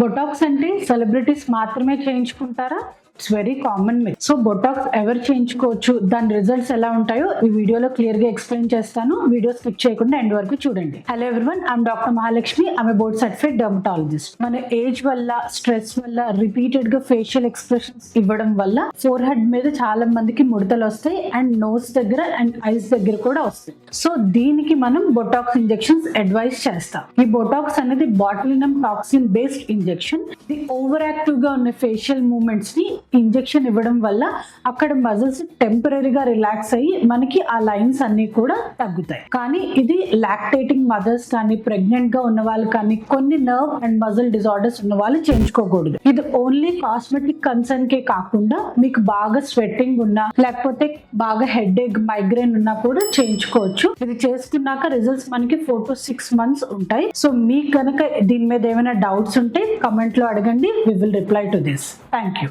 Botox అంటే celebrities మాత్రమే చేయించుకుంటారా? It's very common myth. So botox ఎవరు చేయించుకోవచ్చు, దాని రిజల్ట్స్ ఎలా ఉంటాయో ఈ వీడియోలో క్లియర్ గా ఎక్స్ప్లెయిన్ చేస్తాను. వీడియో స్కిప్ చేయకుండా ఎండ్ వరకు చూడండి. Hello everyone, I'm doctor Mahalakshmi. I'm board certified dermatologist. మన ఏజ్ వల్ల, స్ట్రెస్ వల్ల, రిపీటెడ్ గా ఫేషియల్ ఎక్స్ప్రెషన్స్ ఇవ్వడం వల్ల ఫోర్ హెడ్ మీద చాలా మందికి ముడతలు వస్తాయి అండ్ నోస్ దగ్గర అండ్ ఐస్ దగ్గర కూడా వస్తాయి. సో దీనికి మనం బొటాక్స్ ఇంజెక్షన్స్ అడ్వైస్ చేస్తాం. ఈ బొటాక్స్ అనేది బాటులినం టాక్సిన్ బేస్డ్ ఇంజెక్షన్. ఇది ఓవర్ యాక్టివ్ గా ఉన్న ఫేషియల్ మూవ్మెంట్స్ ని ఇంజెక్షన్ ఇవ్వడం వల్ల అక్కడ మజిల్స్ టెంపరీగా రిలాక్స్ అయ్యి మనకి ఆ లైన్స్ అన్ని కూడా తగ్గుతాయి. కానీ ఇది లాక్టేటింగ్ మదర్స్ కానీ, ప్రెగ్నెంట్ గా ఉన్న వాళ్ళు కానీ, కొన్ని నర్వ్ అండ్ మజిల్ డిజార్డర్స్ ఉన్న వాళ్ళు చేయించుకోకూడదు. ఇది ఓన్లీ కాస్మెటిక్ కన్సర్న్ కే కాకుండా మీకు బాగా స్వెట్టింగ్ ఉన్నా, లేకపోతే బాగా హెడ్ ఏక్, మైగ్రేన్ ఉన్నా కూడా చేయించుకోవచ్చు. ఇది చేసుకున్నాక రిజల్ట్స్ మనకి 4 to 6 months ఉంటాయి. సో మీకు కనుక దీని మీద ఏమైనా డౌట్స్ ఉంటే కమెంట్ లో అడగండి. We will reply to this. Thank you.